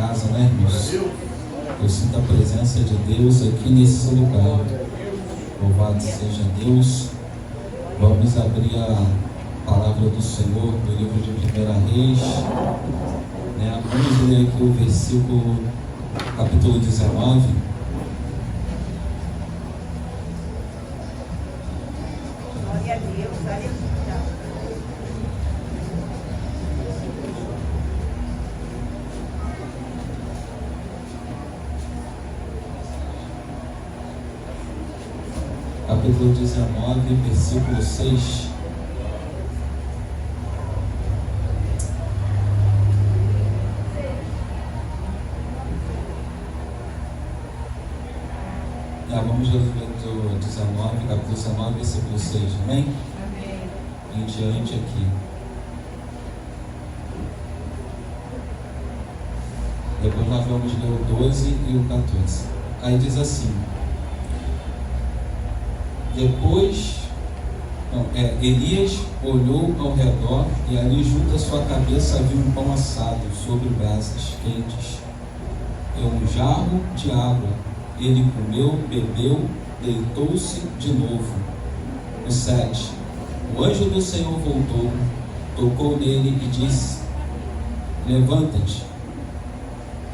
casa, né, irmãos? Eu sinto a presença de Deus aqui nesse lugar. Louvado seja Deus. Vamos abrir a palavra do Senhor no livro de 1 Reis, né? Vamos ler aqui o versículo, capítulo 19. Glória a Deus, aleluia. Capítulo 19, versículo 6. Vamos ler do 19, capítulo 19, versículo 6, amém? Amém. Em diante aqui. Depois nós vamos ler o 12 e o 14. Aí diz assim: Elias olhou ao redor e ali junto à sua cabeça havia um pão assado sobre brasas quentes e um jarro de água. Ele comeu, bebeu, deitou-se de novo. O 7. O anjo do Senhor voltou, tocou nele e disse: levanta-te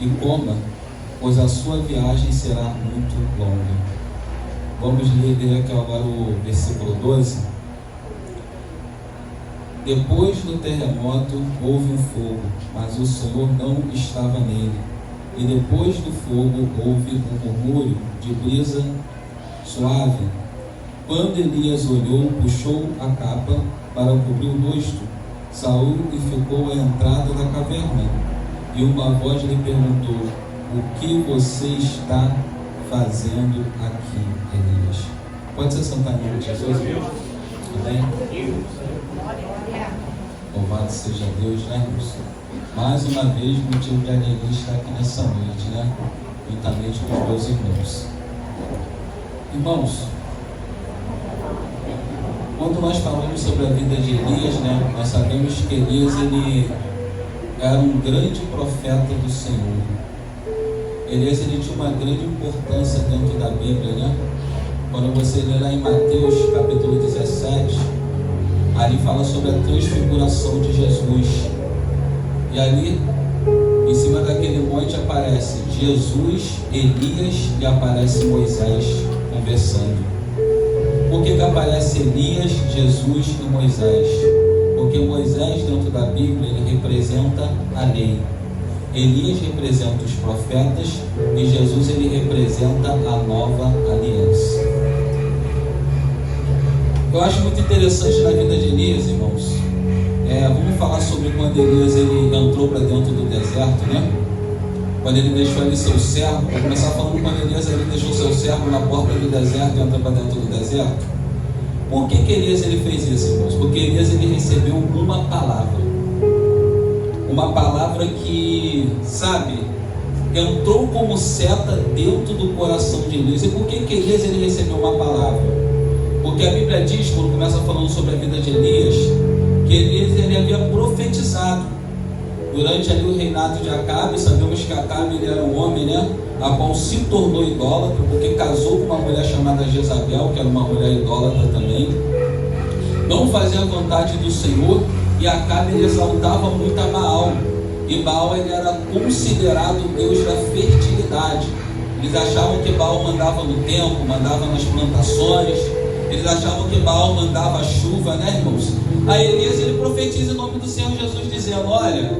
e coma, pois a sua viagem será muito longa. Vamos ler aqui agora o versículo 12. Depois do terremoto houve um fogo, mas o Senhor não estava nele. E depois do fogo houve um murmúrio de brisa suave. Quando Elias olhou, puxou a capa para cobrir o rosto, saiu e ficou à entrada da caverna. E uma voz lhe perguntou: o que você está fazendo aqui, Elias? Pode se sentar em nome de Jesus? Amém? Louvado seja Deus, né, irmãos? Mais uma vez, motivo de alegria estar aqui nessa noite, né? Juntamente com os meus irmãos. Irmãos, quando nós falamos sobre a vida de Elias, né? Nós sabemos que Elias, ele era um grande profeta do Senhor. Elias, ele tinha uma grande importância dentro da Bíblia, né? Quando você lê lá em Mateus, capítulo 17, ali fala sobre a transfiguração de Jesus. E ali, em cima daquele monte, aparece Jesus, Elias e aparece Moisés conversando. Por que aparece Elias, Jesus e Moisés? Porque Moisés, dentro da Bíblia, ele representa a lei. Elias representa os profetas e Jesus, ele representa a nova aliança. Eu acho muito interessante na vida de Elias, irmãos. Vamos falar sobre quando Elias ele entrou para dentro do deserto, né? Quando ele deixou ali seu servo. Vou começar falando quando Elias ele deixou seu servo na porta do deserto e entrou para dentro do deserto. Por que Elias ele fez isso, irmãos? Porque Elias ele recebeu uma palavra. Uma palavra que, sabe, entrou como seta dentro do coração de Elias. E por que Elias ele recebeu uma palavra? Porque a Bíblia diz, quando começa falando sobre a vida de Elias, que Elias ele havia profetizado durante ali o reinado de Acabe. Sabemos que Acabe ele era um homem, né, a qual se tornou idólatra, porque casou com uma mulher chamada Jezabel, que era uma mulher idólatra também. Não fazia a vontade do Senhor, e Acabe ele exaltava muito a Baal. E Baal ele era considerado o deus da fertilidade. Eles achavam que Baal mandava no tempo, mandava nas plantações. Eles achavam que Baal mandava a chuva, né, irmãos? Aí Elias ele profetiza em nome do Senhor Jesus, dizendo: olha,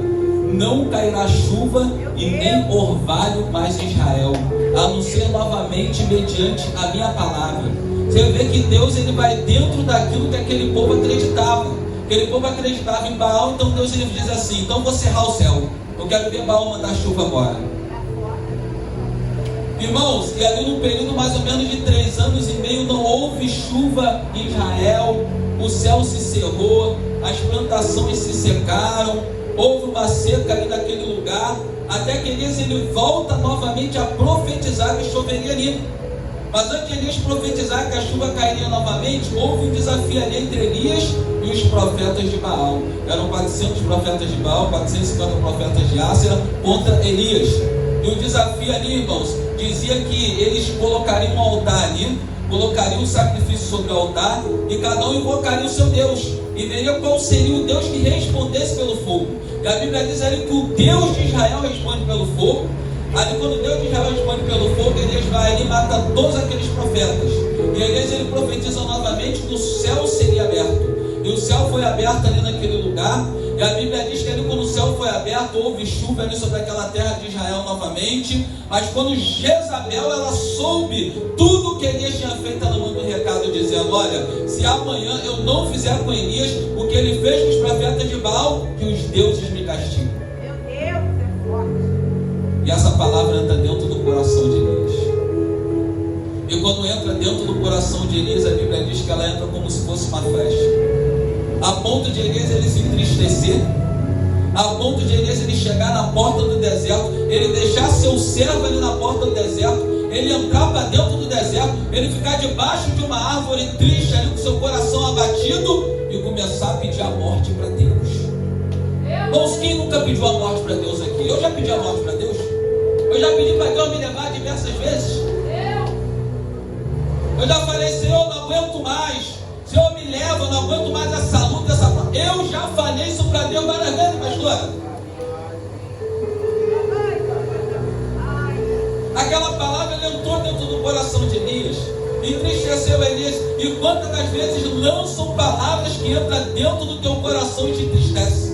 não cairá chuva e nem orvalho mais em Israel, a não ser novamente mediante a minha palavra. Você vê que Deus ele vai dentro daquilo que aquele povo acreditava. Aquele povo acreditava em Baal, então Deus ele diz assim: então vou cerrar o céu, eu quero ver Baal mandar chuva agora. Irmãos, e ali num período mais ou menos de 3 anos e meio não houve chuva em Israel, o céu se cerrou, as plantações se secaram, houve uma seca ali naquele lugar, até que Elias ele volta novamente a profetizar que choveria ali. Mas antes de Elias profetizar que a chuva cairia novamente, houve um desafio ali entre Elias e os profetas de Baal. Eram 400 profetas de Baal, 450 profetas de Ácera contra Elias. E o desafio ali, irmãos, dizia que eles colocariam um altar ali, colocariam o sacrifício sobre o altar e cada um invocaria o seu Deus. E veria qual seria o Deus que respondesse pelo fogo. E a Bíblia diz ali que o Deus de Israel responde pelo fogo. Ali quando o Deus de Israel responde pelo fogo, Elias vai ali e mata todos aqueles profetas. E Elias ele profetiza novamente que o céu seria aberto. E o céu foi aberto ali naquele lugar. E a Bíblia diz que ali quando o céu foi aberto, houve chuva ali sobre aquela terra de Israel novamente. Mas quando Jezabel ela soube tudo que Elias tinha feito, ela mandou um recado dizendo: olha, se amanhã eu não fizer com Elias o que ele fez com os profetas de Baal, que os deuses me castigam. Meu Deus, é forte. E essa palavra entra dentro do coração de Elias. E quando entra dentro do coração de Elias, a Bíblia diz que ela entra como se fosse uma flecha. A ponto de Elias ele se entristecer, a ponto de Elias ele chegar na porta do deserto, ele deixar seu servo ali na porta do deserto, ele entrar para dentro do deserto, ele ficar debaixo de uma árvore triste ali com seu coração abatido e começar a pedir a morte para Deus. Irmãos, quem nunca pediu a morte para Deus aqui? Eu já pedi a morte para Deus. Eu já pedi para Deus me levar diversas vezes. Eu já falei: Senhor, não aguento mais. Senhor, me leva, eu não aguento mais essa luta, essa... Eu já falei isso para Deus várias vezes, pastora. Aquela palavra entrou dentro do coração de Elias, entristeceu Elias. E quantas das vezes lançam palavras que entram dentro do teu coração e te entristecem?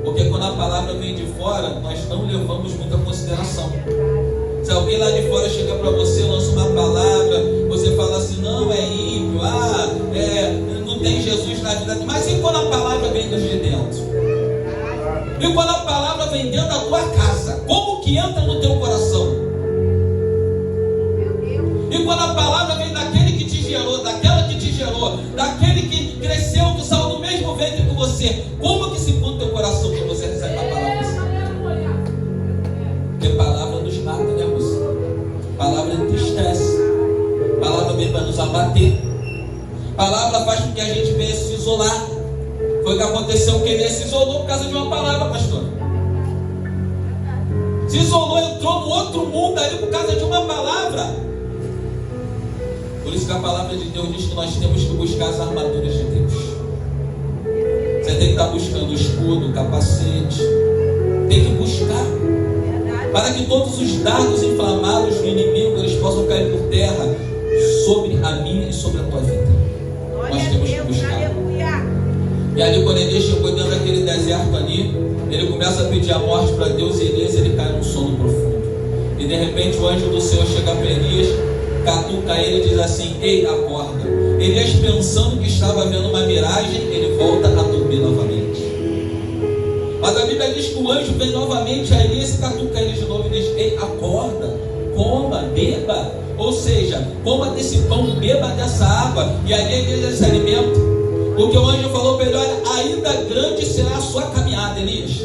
Porque quando a palavra vem de fora, nós não levamos muita consideração. Se alguém lá de fora chega para você, lança uma palavra, você fala assim: não, é ímpio, não tem Jesus na vida. Mas e quando a palavra vem de dentro? E quando a palavra vem dentro da tua casa, como que entra no teu coração? E quando a palavra vem daquele que te gerou, daquela que te gerou, daquele que cresceu, que saiu do mesmo ventre que você, como que se põe no teu coração quando você recebe a palavra? Porque palavra nos mata, né, moço? Palavra entristece. Palavra vem para nos abater. Palavra faz com que a gente venha se isolar. Foi o que aconteceu, que ele se isolou por causa de uma palavra, pastor. Se isolou, entrou no outro mundo ali por causa de uma palavra. Por isso que a palavra de Deus diz que nós temos que buscar as armaduras de Deus. Você tem que estar buscando o escudo, o capacete. Tem que buscar, para que todos os dardos inflamados do inimigo eles possam cair por terra sobre a minha e sobre a tua vida. Nós temos que buscar. E ali quando Elias chegou dentro daquele deserto ali, ele começa a pedir a morte para Deus. E Elias ele cai num sono profundo. E de repente o anjo do Senhor chega para Elias, catuca ele e diz assim: ei, acorda. Elias, pensando que estava vendo uma miragem, ele volta a dormir novamente. Mas a Bíblia diz que o anjo vem novamente a Elias e catuca ele de novo e diz: ei, acorda, coma, beba. Ou seja, coma desse pão, beba dessa água. E ali Elias se alimenta. Porque o anjo falou para ele: olha, ainda grande será a sua caminhada, Elias.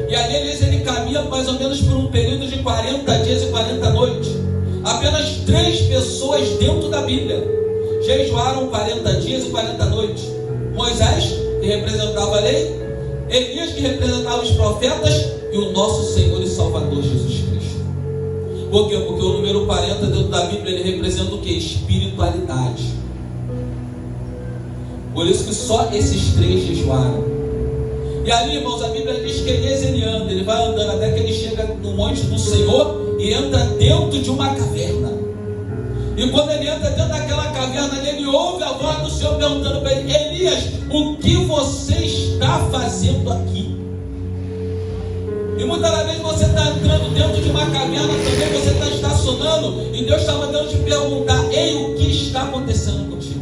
E ali Elias ele caminha mais ou menos por um período de 40 dias e 40 noites. Apenas 3 pessoas dentro da Bíblia jejuaram 40 dias e 40 noites: Moisés, que representava a lei, Elias, que representava os profetas, e o nosso Senhor e Salvador Jesus Cristo. Por quê? Porque o número 40 dentro da Bíblia ele representa o que? Espiritualidade. Por isso que só esses 3 jejuaram. E ali, irmãos, a Bíblia diz que Elias ele anda, ele vai andando até que ele chega no monte do Senhor e entra dentro de uma caverna. E quando ele entra dentro daquela caverna, ele ouve a voz do Senhor perguntando para ele: Elias, o que você está fazendo aqui? E muitas das vezes você está entrando dentro de uma caverna também, você está estacionando e Deus está mandando te perguntar: ei, o que está acontecendo contigo?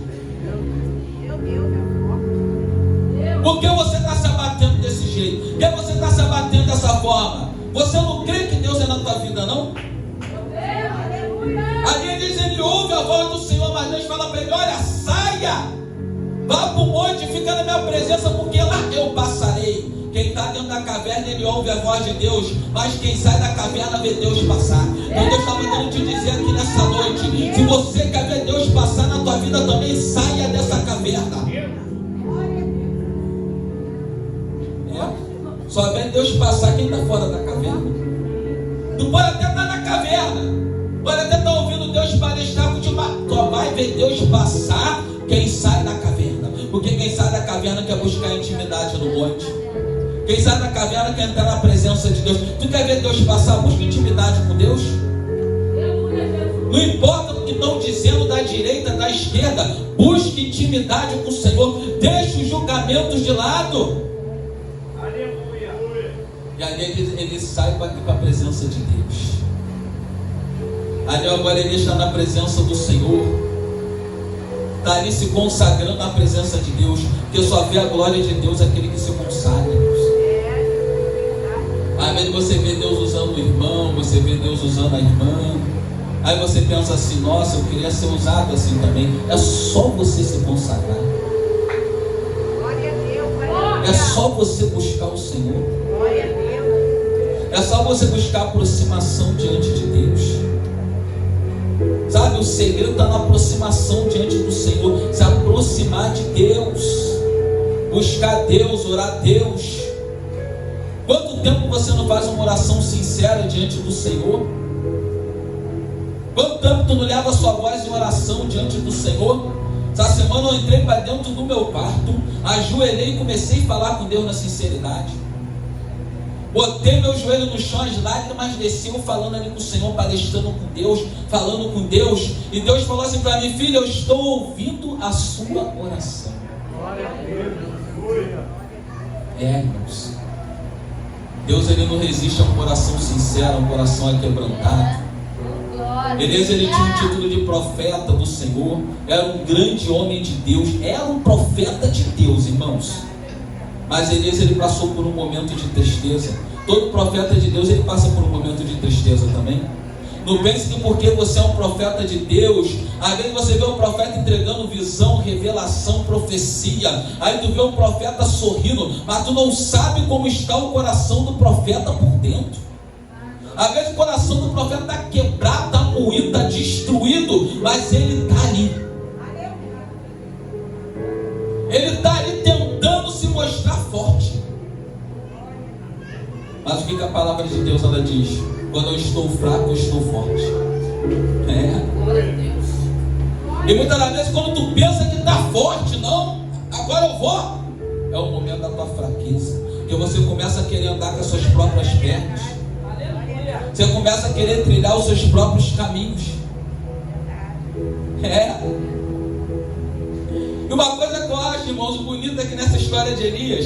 Por que você está se abatendo desse jeito? Por que você está se abatendo dessa forma? Você não crê que Deus é na tua vida, não? Ali ele ouve a voz do Senhor, mas Deus fala para ele: olha, saia, vá para o monte, fica na minha presença, porque lá eu passarei. Quem está dentro da caverna, ele ouve a voz de Deus, mas quem sai da caverna vê Deus passar. Então Deus está mandando te dizer aqui nessa noite: se você quer ver Deus passar na tua vida também, saia dessa caverna. Só vê Deus passar quem está fora da caverna. Tu pode até estar na caverna, pode até estar ouvindo Deus palestrar contigo, mas só vai ver Deus passar quem sai da caverna. Porque quem sai da caverna quer buscar intimidade no monte. Quem sai da caverna quer entrar na presença de Deus. Tu quer ver Deus passar? Busca intimidade com Deus. Não importa o que estão dizendo da direita, da esquerda, busque intimidade com o Senhor. Deixe os julgamentos de lado. E ali ele sai para a presença de Deus. Ali agora ele está na presença do Senhor. Está ali se consagrando na presença de Deus. Porque só vê a glória de Deus aquele que se consagra. Às vezes você vê Deus usando o irmão, você vê Deus usando a irmã. Aí você pensa assim: nossa, eu queria ser usado assim também. É só você se consagrar. É só você buscar o Senhor. É só você buscar aproximação diante de Deus. Sabe, o segredo está na aproximação diante do Senhor. Se aproximar de Deus, buscar Deus, orar a Deus. Quanto tempo você não faz uma oração sincera diante do Senhor? Quanto tempo tu não leva a sua voz em oração diante do Senhor? Essa semana eu entrei para dentro do meu quarto, ajoelhei e comecei a falar com Deus na sinceridade. Botei meu joelho no chão, as lágrimas desciam, falando ali com o Senhor, palestrando com Deus, falando com Deus. E Deus falou assim para mim: filho, eu estou ouvindo a sua oração. Irmãos, Deus ele não resiste a um coração sincero, a um coração aquebrantado. Elias ele tinha um título de profeta do Senhor, era um grande homem de Deus, era um profeta de Deus, irmãos. Mas Elias ele passou por um momento de tristeza. Todo profeta de Deus ele passa por um momento de tristeza também. Não pense que porque você é um profeta de Deus, às vezes você vê um profeta entregando visão, revelação, profecia, aí tu vê um profeta sorrindo, mas tu não sabe como está o coração do profeta por dentro. Às vezes o coração do profeta está quebrado, está moído, está destruído, mas ele está ali. Ele está ali tentando se mostrar forte. Mas o que a palavra de Deus ela diz? Quando eu estou fraco, eu estou forte. E muitas das vezes quando tu pensa que está forte, não, agora eu vou, é o momento da tua fraqueza. Porque você começa a querer andar com as suas próprias pernas. Você começa a querer trilhar os seus próprios caminhos. E uma coisa que eu acho, irmãos, bonita aqui nessa história de Elias,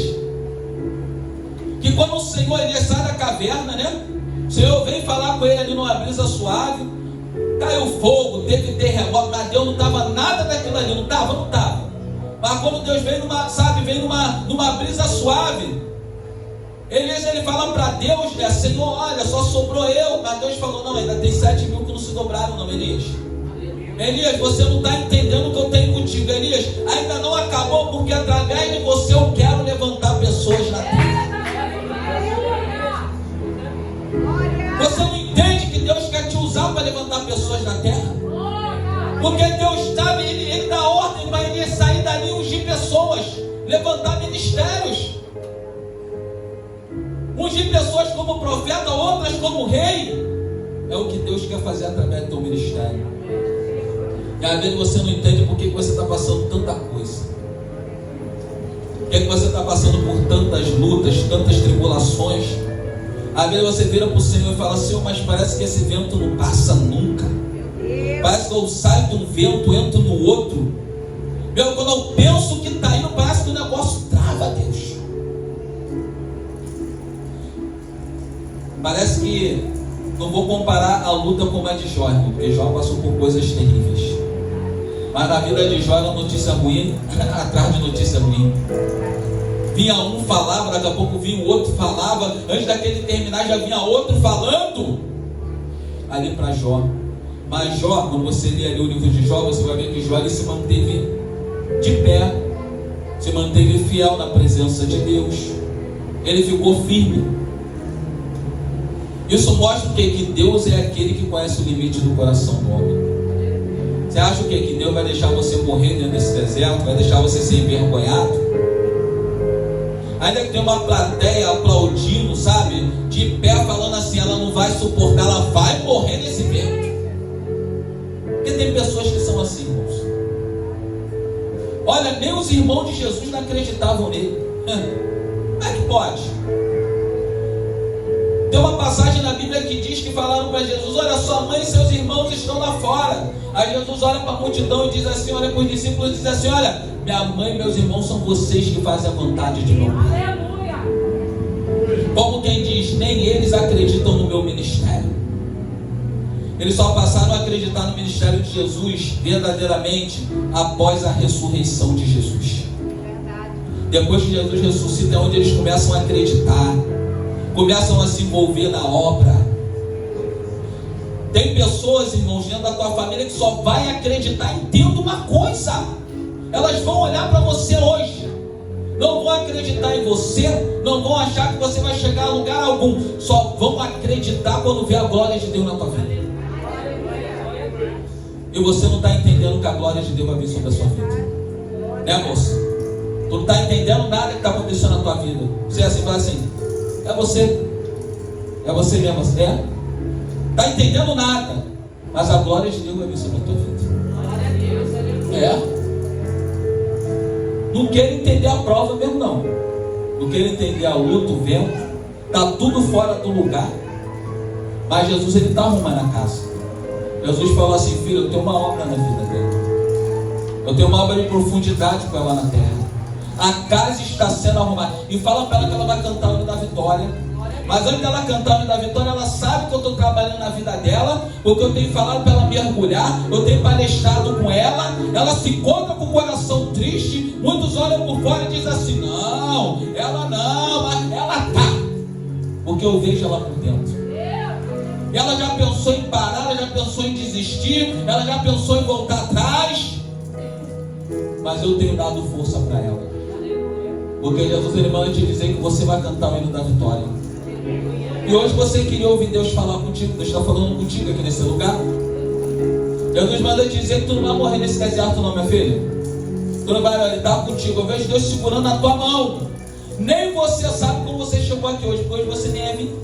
que quando o Senhor Elias sai da caverna, né? O Senhor vem falar com ele ali numa brisa suave, caiu fogo, teve terremoto, mas Deus não estava nada daquilo ali, não estava. Mas quando Deus vem numa brisa suave, Elias ele fala para Deus, né? Senhor, olha, só sobrou eu. Mas Deus falou: não, ainda tem 7.000 que não se dobraram, não, Elias. Elias, você não está entendendo o que eu tenho contigo. Elias, ainda não acabou, porque através de você eu quero levantar pessoas na terra. Você não entende que Deus quer te usar para levantar pessoas na terra? Porque Deus sabe, Ele dá ordem para Elias sair dali e ungir pessoas, levantar ministérios, ungir pessoas como profeta, outras como rei. É o que Deus quer fazer através do teu ministério. E às vezes você não entende por que você está passando tanta coisa. Por que você está passando por tantas lutas, tantas tribulações. Às vezes você vira para o Senhor e fala: Senhor, mas parece que esse vento não passa nunca. Parece que eu saio de um vento, entro no outro. Meu, quando eu penso que está indo, parece que o negócio trava, Deus. Parece que não vou comparar a luta como a de Jó, porque Jó passou por coisas terríveis. Mas na vida de Jó era notícia ruim atrás de notícia ruim. Vinha um, falava, daqui a pouco vinha o outro, falava. Antes daquele terminar já vinha outro falando ali para Jó. Mas Jó, quando você lê ali o livro de Jó, você vai ver que Jó ele se manteve de pé, se manteve fiel na presença de Deus. ele ficou firme. Isso mostra o quê? Que Deus é aquele que conhece o limite do coração do homem. Você acha o quê? Que Deus vai deixar você morrer dentro desse deserto? Vai deixar você ser envergonhado? Ainda que tem uma plateia aplaudindo, sabe? De pé falando assim, ela não vai suportar, ela vai morrer nesse vento. Porque tem pessoas que são assim, irmãos. Olha, nem os irmãos de Jesus não acreditavam nele. Como é que pode? Tem uma passagem na Bíblia que diz que falaram para Jesus: olha, sua mãe e seus irmãos estão lá fora. Aí Jesus olha para a multidão e diz assim, olha para os discípulos e diz assim: olha, minha mãe e meus irmãos são vocês que fazem a vontade de meu Pai. Aleluia. Como quem diz, nem eles acreditam no meu ministério. Eles só passaram a acreditar no ministério de Jesus verdadeiramente após a ressurreição de Jesus. Depois que Jesus ressuscita é onde eles começam a acreditar, começam a se envolver na obra. Tem pessoas, irmãos, dentro da tua família que só vai acreditar. Entenda uma coisa: elas vão olhar para você hoje, não vão acreditar em você, não vão achar que você vai chegar a lugar algum, só vão acreditar quando vê a glória de Deus na tua vida. E você não está entendendo que a glória de Deus vai vir sobre a sua vida, né, moça? Tu não está entendendo nada que está acontecendo na tua vida. Você é assim, fala assim: é você mesmo, é? Está entendendo nada, mas a glória de Deus vai vir sobre a tua vida. É? Não quero entender a prova mesmo, não. Não quero entender a luta, o vento. Está tudo fora do lugar. Mas Jesus, ele está arrumando a casa. Jesus falou assim: filho, eu tenho uma obra na vida dele. Eu tenho uma obra de profundidade com ela na terra. A casa está sendo arrumada. E fala para ela que ela vai cantar o hino da vitória. Mas antes dela cantar o hino da vitória, ela sabe que eu estou trabalhando na vida dela, porque eu tenho falado para ela mergulhar, eu tenho palestrado com ela. Ela se encontra com o coração triste. Muitos olham por fora e dizem assim: não, mas ela tá, porque eu vejo ela por dentro. Ela já pensou em parar, ela já pensou em desistir, ela já pensou em voltar atrás, mas eu tenho dado força para ela, porque Jesus, ele manda te dizer que você vai cantar o hino da vitória. E hoje você queria ouvir Deus falar contigo. Deus está falando contigo aqui nesse lugar. Jesus manda te dizer que tu não vai morrer nesse deserto não, minha filha. Tu não vai lidar contigo. Eu vejo Deus segurando a tua mão. Nem você sabe como você chegou aqui hoje, porque hoje você nem é vindo.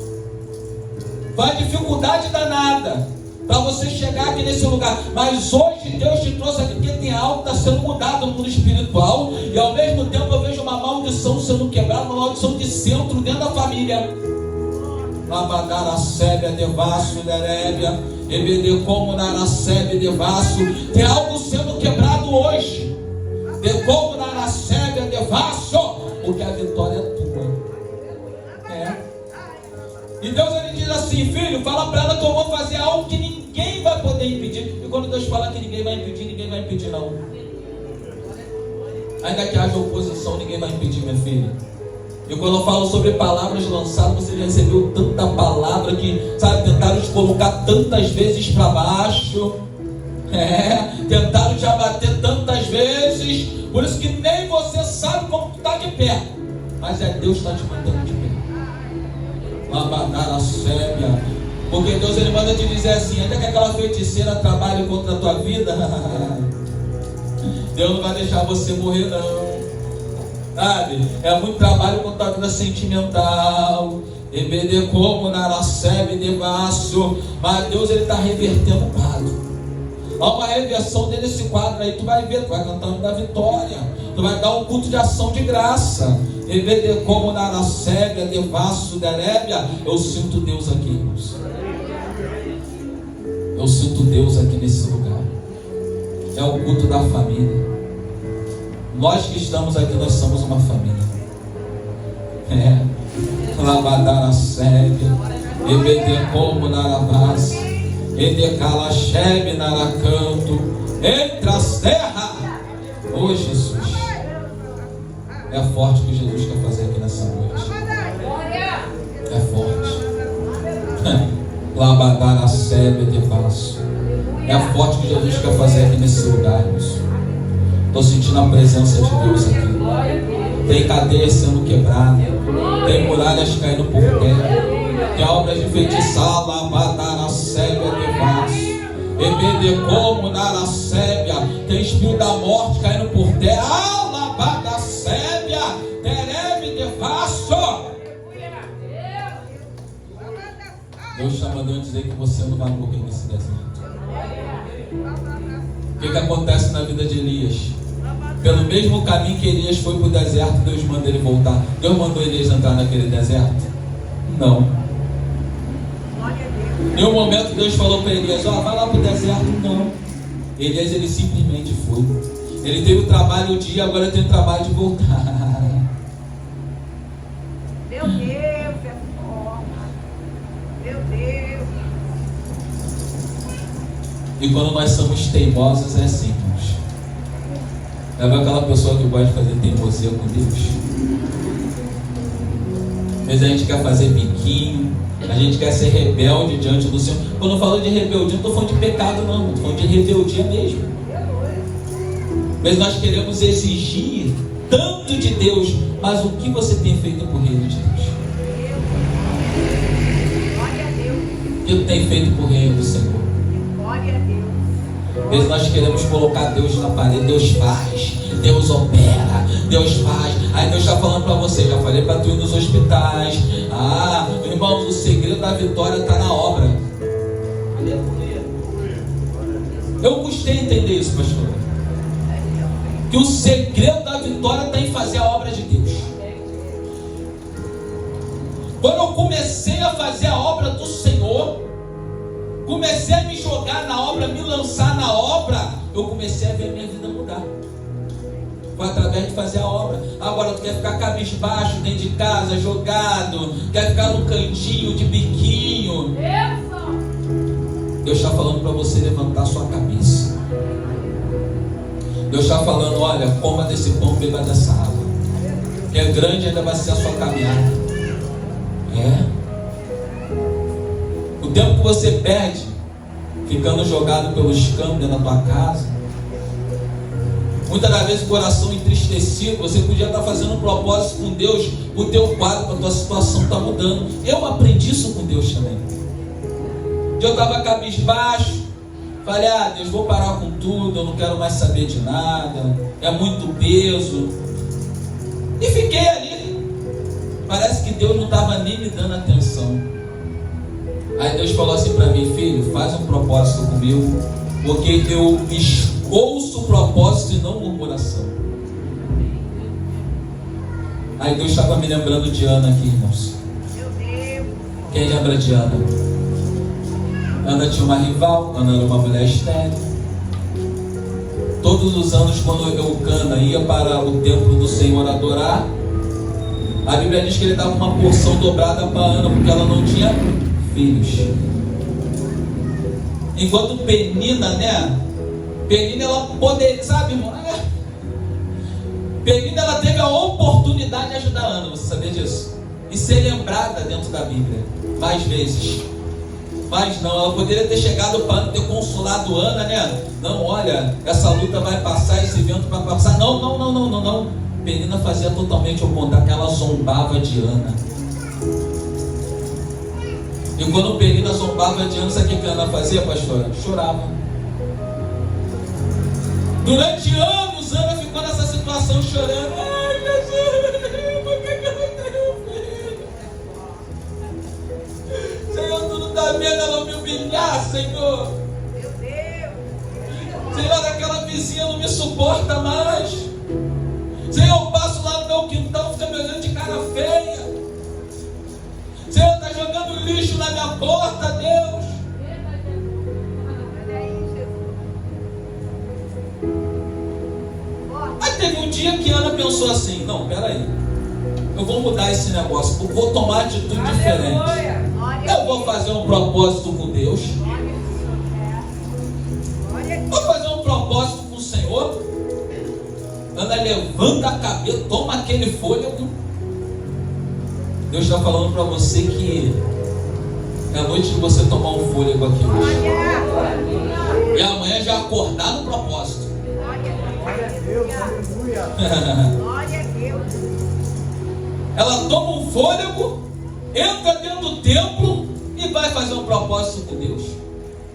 Vai dificuldade danada para você chegar aqui nesse lugar. Mas hoje Deus te trouxe aqui porque tem algo que está sendo mudado no mundo espiritual. E ao mesmo tempo eu vejo uma maldição sendo quebrada, uma maldição de centro dentro da família. Labadara sebe devasso derébia, ebede como naracebe devasso. Tem algo sendo quebrado hoje. De como naracebe devasso, porque a vitória é tua. É. E Deus, ele diz assim: filho, fala para ela que eu vou fazer algo que ninguém vai poder impedir. E quando Deus fala que ninguém vai impedir não. Ainda que haja oposição, ninguém vai impedir, minha filha. E quando eu falo sobre palavras lançadas, você já recebeu tanta palavra que, sabe, tentaram te colocar tantas vezes para baixo. Tentaram te abater tantas vezes. Por isso que nem você sabe como tu está de pé. Mas é Deus que está te mandando de pé. Labadara sébia. Porque Deus, ele manda te dizer assim: ainda que aquela feiticeira trabalhe contra a tua vida, Deus não vai deixar você morrer não. Sabe? É muito trabalho com a tua vida sentimental. Ebede como naracebe devasso. Mas Deus, ele está revertendo o quadro. Há uma reversão dele nesse quadro aí. Tu vai ver, tu vai cantar o hino da vitória. Tu vai dar um culto de ação de graça. Ebede como naracebe devasso derébia. Eu sinto Deus aqui, irmãos. Eu sinto Deus aqui nesse lugar. É o culto da família. Nós que estamos aqui, nós somos uma família. Labadara sebe, ebede como naravas, edecala chebe naracanto, entre as terras. Oh Jesus, é forte o que Jesus quer fazer aqui nessa noite. É forte. Labadara sebe de vaso. É forte o que Jesus quer fazer aqui nesse lugar, irmãos. Estou sentindo a presença de Deus aqui. Tem cadeias sendo quebradas. Tem muralhas caindo por terra. Tem obras de feitiçar, lavadar a sébia de vaso. Ebede como na sébia. Tem espírito da morte caindo por terra. Lavada a sébia. Terebe de vaso. Deus está mandando dizer que você não vai morrer nesse deserto. O que acontece na vida de Elias? Pelo mesmo caminho que Elias foi para o deserto, Deus manda ele voltar. Deus mandou Elias entrar naquele deserto? Não. Em um momento Deus falou para Elias, vai lá para o deserto. Não. Elias, ele simplesmente foi. Ele teve o trabalho um dia, agora tem o trabalho de voltar. Meu Deus, é forte. Meu Deus. E quando nós somos teimosos, é assim, irmãos. Sabe aquela pessoa que gosta de fazer teimosia com Deus? Às vezes a gente quer fazer biquinho, a gente quer ser rebelde diante do Senhor. Quando eu falo de rebeldia, não estou falando de pecado, não. Estou falando de rebeldia mesmo. Mas nós queremos exigir tanto de Deus, mas o que você tem feito por reino de Deus? O que você tem feito por reino do Senhor? Às vezes nós queremos colocar Deus na parede. Deus faz, Deus opera, Deus faz. Aí Deus está falando para você, já falei para tu ir nos hospitais. Irmãos, o segredo da vitória está na obra. Eu custei entender isso, pastor. Que o segredo da vitória está em fazer a obra de Deus. Quando eu comecei a fazer a obra do Senhor, comecei a me jogar na obra, me lançar na obra, eu comecei a ver a minha vida mudar. Foi através de fazer a obra. Agora tu quer ficar cabisbaixo dentro de casa, jogado, quer ficar no cantinho de biquinho. Deus está falando para você levantar sua cabeça. Deus está falando, olha, coma desse pão, beba dessa água, que é grande, ainda vai ser a sua caminhada. O tempo que você perde ficando jogado pelos campos dentro da tua casa, muitas das vezes o coração entristecido, você podia estar fazendo um propósito com Deus, o teu quadro, a tua situação está mudando. Eu aprendi isso com Deus também. Eu estava cabisbaixo, falei, Deus, vou parar com tudo, eu não quero mais saber de nada, é muito peso. E fiquei ali. Parece que Deus não estava nem me dando atenção. Aí Deus falou assim para mim, filho, faz um propósito comigo, porque eu ouço propósito e não murmuração. Aí Deus estava me lembrando de Ana aqui, irmãos. Quem lembra de Ana? Ana tinha uma rival, Ana era uma mulher estéril. Todos os anos, quando Eucana ia para o templo do Senhor adorar, a Bíblia diz que ele dava uma porção dobrada para Ana, porque ela não tinha filhos. Enquanto Penina, Penina ela poderia, sabe, irmão? Penina ela teve a oportunidade de ajudar Ana, você sabia disso? E ser lembrada dentro da Bíblia mais vezes. Mas não, ela poderia ter chegado para Ana, ter consolado Ana, Não, olha, essa luta vai passar, esse vento vai passar. Não. Penina fazia totalmente o contrário, ela zombava de Ana. E quando Penina zombava de Ana, sabe o que Ana fazia, pastora? Chorava. Durante anos, Ana ficou nessa situação chorando. Ai, Jesus, por que eu não tenho filho? Senhor, tu não está vendo ela me humilhar, Senhor? Meu Deus. Senhor, aquela vizinha não me suporta mais. Senhor, eu passo lá no meu quintal, fica me olhando de cara feia. Senhor, está jogando lixo na minha porta, Deus. Aí teve um dia que Ana pensou assim, não, peraí, eu vou mudar esse negócio, eu vou tomar atitude diferente. Eu vou fazer um propósito com Deus. Vou fazer um propósito com o Senhor. Ana levanta a cabeça, toma aquele fôlego. Deus está falando para você que é a noite de você tomar um fôlego aqui hoje. E amanhã já acordar no propósito. Glória a Deus, aleluia. Deus. Ela toma um fôlego, entra dentro do templo e vai fazer um propósito com Deus.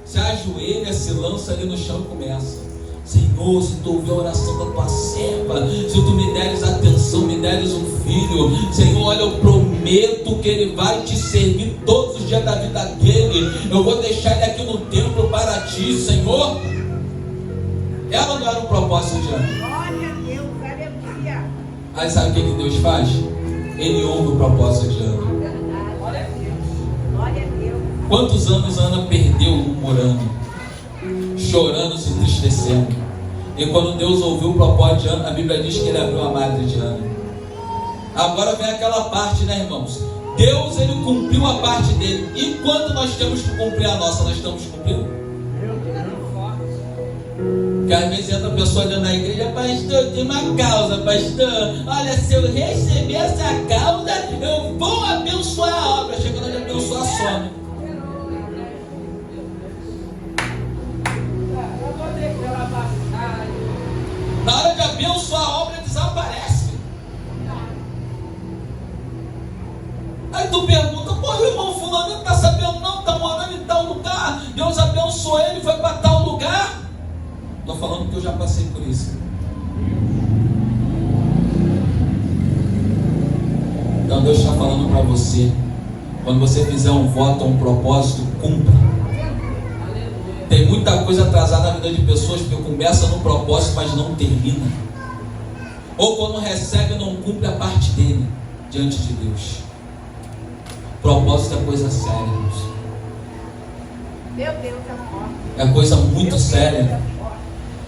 Se ajoelha, se lança ali no chão e começa. Senhor, se tu ouvir a oração da tua serva, se tu me deres atenção, me deres um filho, Senhor, olha, eu prometo que ele vai te servir todos os dias da vida dele. Eu vou deixar ele aqui no templo para ti, Senhor. Ela não era um propósito de Ana. Glória a Deus, aleluia. Aí sabe o que Deus faz? Ele ouve o propósito de Ana. Glória a Deus. Glória a Deus. Quantos anos Ana perdeu murmurando, chorando, se entristecendo? E quando Deus ouviu o propósito de Ana, a Bíblia diz que ele abriu a madre de Ana. Agora vem aquela parte, né, irmãos? Deus, ele cumpriu a parte dele. E quando nós temos que cumprir a nossa, nós estamos cumprindo? Porque às vezes entra a pessoa dentro da igreja: pastor, tem uma causa, pastor. Olha, se eu receber essa causa, eu vou abençoar a obra. Chega na hora de abençoar, some. Na hora de abençoar a obra, desaparece. Aí tu pergunta: pô, o irmão fulano não está sabendo não, está morando em tal lugar, Deus abençoou ele, foi para tal lugar. Estou falando que eu já passei por isso. Então Deus está falando para você: quando você fizer um voto, um propósito, cumpra. Tem muita coisa atrasada na vida de pessoas porque começa no propósito, mas não termina. Ou quando recebe, não cumpre a parte dele diante de Deus. Propósito é coisa séria, irmãos. Meu Deus, é forte. É coisa muito Meu séria. Deus, é forte.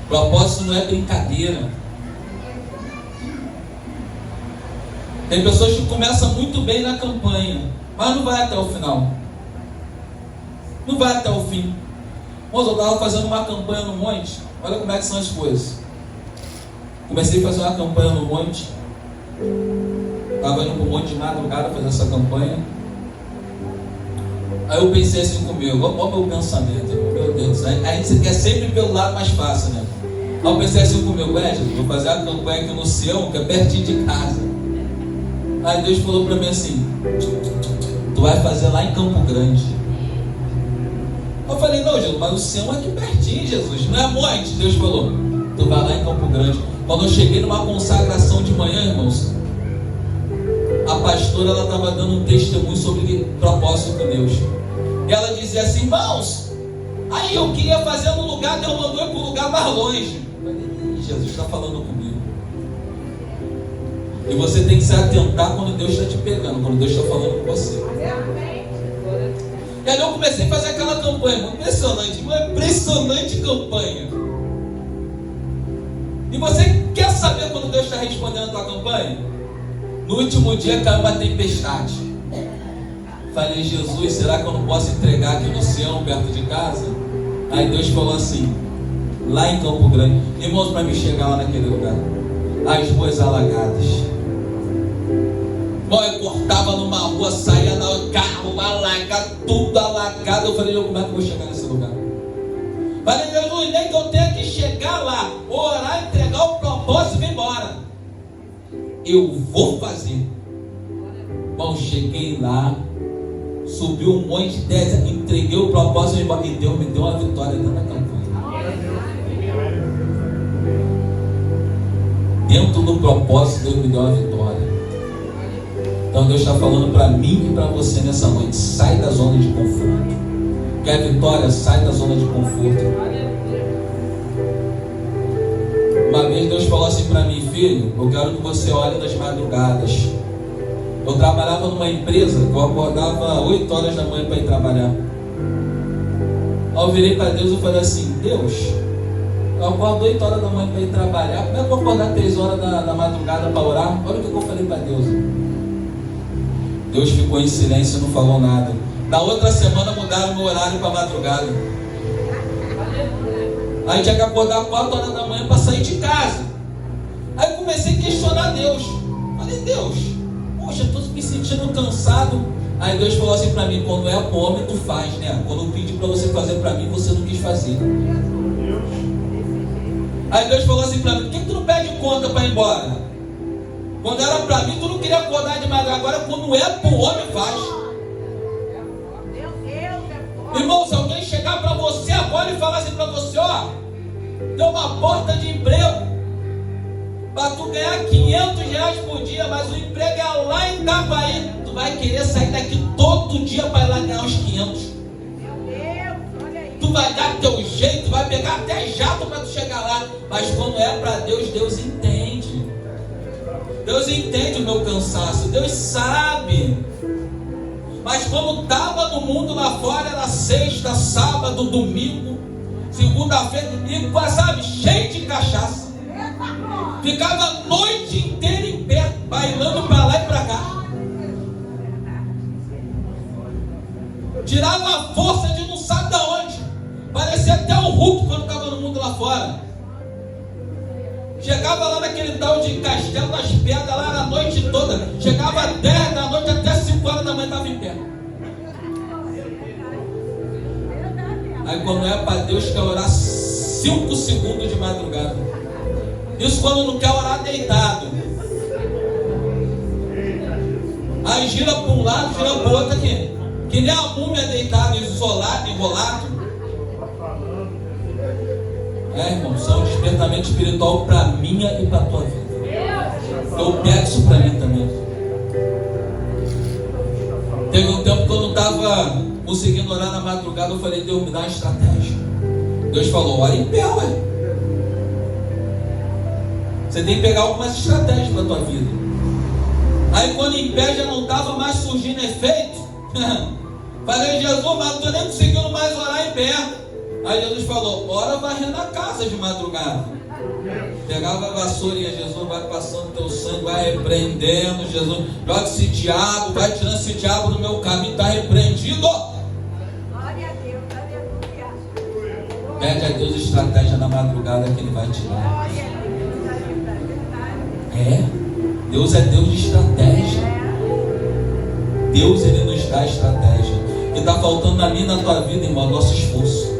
Propósito não é brincadeira. Tem pessoas que começam muito bem na campanha, mas não vai até o final. Não vai até o fim. Irmãos, eu estava fazendo uma campanha no monte. Olha como é que são as coisas. Comecei a fazer uma campanha no monte. Estava indo para o monte de madrugada fazer essa campanha. Aí eu pensei assim comigo: olha o meu pensamento, meu Deus do céu. Aí você quer sempre pelo lado mais fácil, né? Aí eu pensei assim comigo: Jesus, vou fazer a campanha aqui no Sião, que é pertinho de casa. Aí Deus falou para mim assim: tu vai fazer lá em Campo Grande. Eu falei: não, Jesus, mas o Sião é aqui pertinho, Jesus, não é monte. Deus falou: tu vai lá em Campo Grande. Quando eu cheguei numa consagração de manhã, irmãos, a pastora, ela estava dando um testemunho sobre propósito com Deus. E ela dizia assim: irmãos, aí eu queria fazer no lugar, Deus mandou ir para um lugar mais longe. Eu falei: Jesus está falando comigo. E você tem que se atentar quando Deus está te pegando, quando Deus está falando com você. E aí eu comecei a fazer aquela campanha, uma impressionante campanha. E você quer saber quando Deus está respondendo a tua campanha? No último dia caiu uma tempestade. Falei: Jesus, será que eu não posso entregar aqui no Sião, perto de casa? Aí Deus falou assim: lá em Campo Grande. Irmãos, para me chegar lá naquele lugar, as ruas alagadas. Bom, eu cortava numa rua, saía no carro, alagado, tudo alagado. Eu falei: como é que eu vou chegar nesse lugar? Falei: Jesus, nem que eu tenha que chegar lá, orar, entregar o propósito e vir embora. Eu vou fazer. Bom, cheguei lá, subi um monte, desce, entreguei o propósito e Deus me deu uma vitória dentro da campanha. Dentro do propósito, Deus me deu uma vitória. Então Deus está falando para mim e para você nessa noite: sai da zona de conforto. Quer vitória? Sai da zona de conforto. Uma vez Deus falou assim para mim: filho, eu quero que você olhe nas madrugadas. Eu trabalhava numa empresa que eu acordava 8 horas da manhã para ir trabalhar. Aí eu virei para Deus e falei assim: Deus, eu acordo 8 horas da manhã para ir trabalhar, como é que eu vou acordar 3 horas da madrugada para orar? Olha o que eu falei para Deus. Deus ficou em silêncio e não falou nada. Na outra semana mudaram meu horário para madrugada. Aí tinha que acordar 4 horas da manhã para sair de casa. Aí eu comecei a questionar Deus. Falei: Deus, poxa, eu estou me sentindo cansado. Aí Deus falou assim para mim: quando é pro homem, tu faz, né? Quando eu pedi para você fazer para mim, você não quis fazer. Aí Deus falou assim para mim: por que tu não pede conta para ir embora? Quando era para mim, tu não queria acordar de madrugada. Agora, quando é para o homem, faz. Meu Deus, é forte. Irmão, se alguém chegar para você agora e falar assim para você, ó, tem uma porta de emprego para tu ganhar 500 reais por dia, mas o emprego é lá em Itapaí, tu vai querer sair daqui todo dia para ir lá ganhar os 500. Meu Deus, olha aí. Tu vai dar teu jeito, vai pegar até jato para tu chegar lá. Mas quando é para Deus, Deus entende. Deus entende o meu cansaço, Deus sabe. Mas como estava no mundo lá fora, era sexta, sábado, domingo, segunda-feira, e sabe, cheio de cachaça. Ficava a noite inteira em pé, bailando para lá e para cá. Tirava a força de não sabe de onde. Parecia até o Hulk quando estava no mundo lá fora. Chegava lá naquele tal de Castelo das Pedras, lá na noite toda. Chegava às 10 da noite até 5 horas da manhã estava em pé. Aí quando é para Deus, quer orar 5 segundos de madrugada. Isso quando não quer orar deitado. Aí gira para um lado, gira para o outro aqui. Que nem a múmia deitada, isolado, enrolado. Irmão, isso é um despertamento espiritual para minha e para a tua vida. Eu pego isso para mim também. Teve um tempo que eu não estava conseguindo orar na madrugada. Eu falei, Deus, me dá uma estratégia. Deus falou, ora em pé, ué. Você tem que pegar algumas estratégias para a tua vida. Aí quando em pé já não estava mais surgindo efeito, falei, Jesus, mas não estou nem conseguindo mais orar em pé. Aí Jesus falou, ora varrendo a casa de madrugada. Pegava a vassoura e Jesus vai passando teu sangue, vai repreendendo, Jesus, joga esse diabo, vai tirando esse diabo do meu caminho, está repreendido. Glória a Deus, aleluia. Pede a Deus estratégia na madrugada que Ele vai tirar. Glória a Deus, Deus é Deus de estratégia. Deus, Ele nos dá estratégia. E está faltando na minha e na tua vida, irmão, nosso esforço.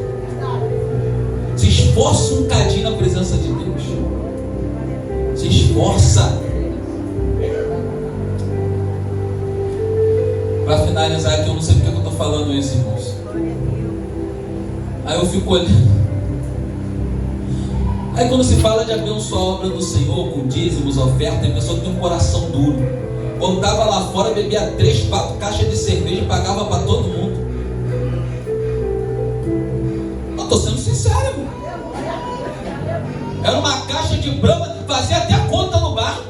Se esforça um cadinho na presença de Deus. Se esforça. Para finalizar aqui, eu não sei porque eu estou falando isso, irmãos. Aí eu fico olhando. Aí quando se fala de abençoar a obra do Senhor com dízimos, ofertas, a pessoa tem um coração duro. Quando estava lá fora, bebia 3, 4 caixas de cerveja e pagava para todo mundo. Eu estou sendo sincero, irmão. Era uma caixa de brama, fazia até conta no bar.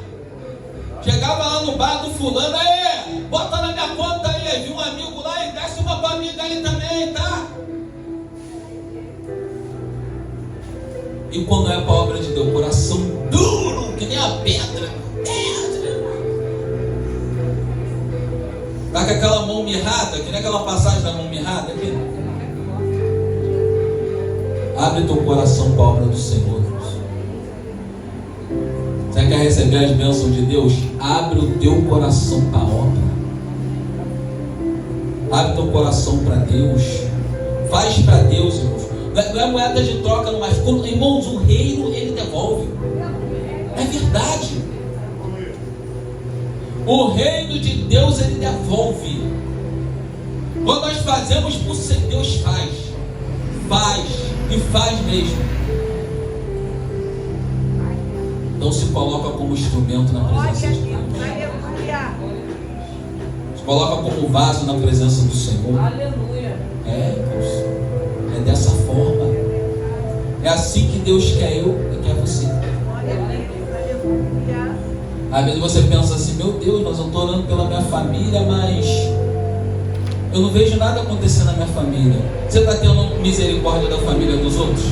Chegava lá no bar do fulano, aí, bota na minha conta aí, viu um amigo lá e desce uma pra amiga aí também, tá? E quando é para a obra de Deus, coração duro, que nem a pedra. Tá com aquela mão mirrada, que nem aquela passagem da mão mirrada aqui. Abre teu coração para a obra do Senhor. Você quer receber as bênçãos de Deus? Abre o teu coração para a obra. Abre teu coração para Deus. Faz para Deus, irmãos. Não é moeda de troca, não, mas como, irmãos, o reino ele devolve. É verdade. O reino de Deus ele devolve. Quando nós fazemos por ser, Deus faz. Faz e faz mesmo. Então se coloca como instrumento na presença de Deus. Se coloca como vaso na presença do Senhor. Aleluia. Deus. É dessa forma. É assim que Deus quer eu e quer você. Às vezes você pensa assim, meu Deus, mas eu estou orando pela minha família, mas eu não vejo nada acontecer na minha família. Você está tendo misericórdia da família dos outros?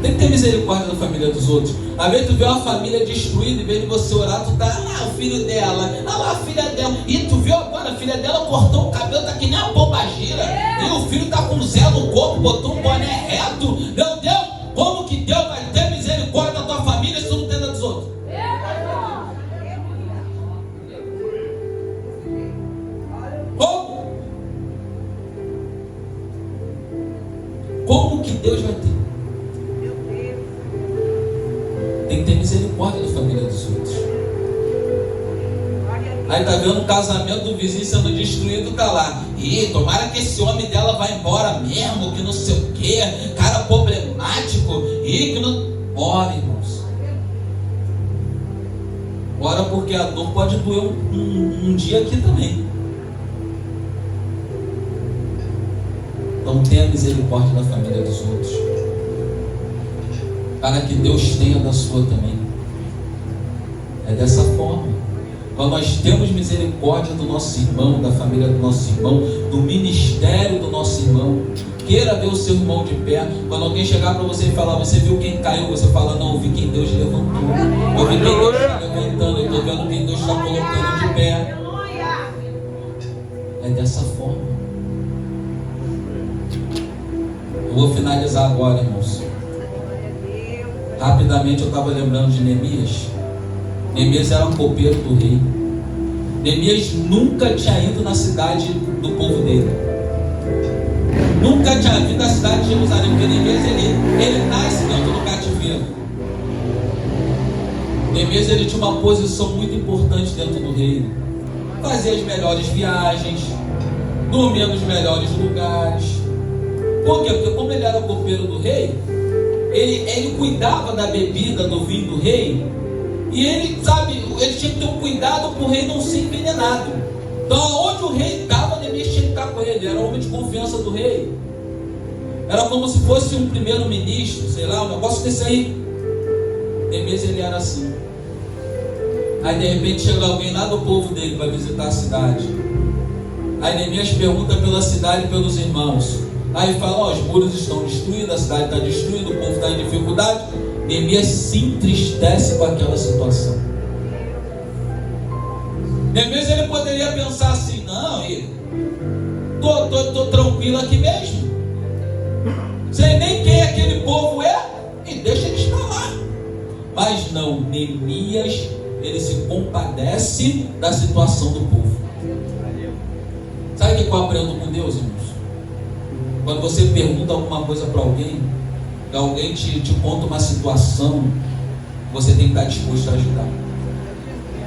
Tem que ter misericórdia da família dos outros. Às vezes tu vê uma família destruída, em vez de você orar, tu tá lá, o filho dela, lá a filha dela. E tu viu agora, a filha dela cortou o cabelo, tá que nem a pomba gira. E o filho tá com zé no corpo, botou um boné reto. Meu Deus, como que Deus vai ter misericórdia da tua família se tu não tem da dos outros? Como? Como que Deus vai ter? Tem que ter misericórdia da família dos outros. Aí tá vendo o casamento do vizinho sendo destruído, tá lá. E tomara que esse homem dela vá embora mesmo, que não sei o que, cara problemático, e que não. Ora, irmãos. Ora, porque a dor pode doer um dia aqui também. Então tenha misericórdia da família dos outros, para que Deus tenha da sua também. É dessa forma. Quando nós temos misericórdia do nosso irmão, da família do nosso irmão, do ministério do nosso irmão, queira ver o seu irmão de pé. Quando alguém chegar para você e falar, você viu quem caiu? Você fala, não, eu vi quem Deus levantou. Eu vi quem Deus está levantando, eu estou vendo quem Deus está colocando de pé. É dessa forma. Eu vou finalizar agora, irmãos. Rapidamente eu estava lembrando de Neemias. Neemias era um copeiro do rei. Neemias nunca tinha ido na cidade do povo dele. Nunca tinha vindo à cidade de Jerusalém, porque Neemias ele nasce dentro do cativeiro. Neemias ele tinha uma posição muito importante dentro do reino. Fazia as melhores viagens, dormia nos melhores lugares. Por quê? Porque como ele era o copeiro do rei, ele cuidava da bebida, do vinho do rei. E ele, sabe, ele tinha que ter um cuidado para o rei não ser envenenado. Então, onde o rei estava, Neemias tinha que estar com ele. Era homem de confiança do rei. Era como se fosse um primeiro-ministro, sei lá, um negócio desse aí. Neemias, ele era assim. Aí, de repente, chega alguém lá do povo dele para visitar a cidade. Aí, Neemias pergunta pela cidade e pelos irmãos. Aí fala, os muros estão destruídos, a cidade está destruída, o povo está em dificuldade. Neemias se entristece com aquela situação. Neemias ele poderia pensar assim, não, tô tranquilo aqui mesmo. Sei nem quem aquele povo é, e deixa eles para lá. Mas não, Neemias ele se compadece da situação do povo. Sabe o que eu aprendo com Deus, irmãos? Quando você pergunta alguma coisa para alguém, que alguém te conta uma situação, você tem que estar disposto a ajudar.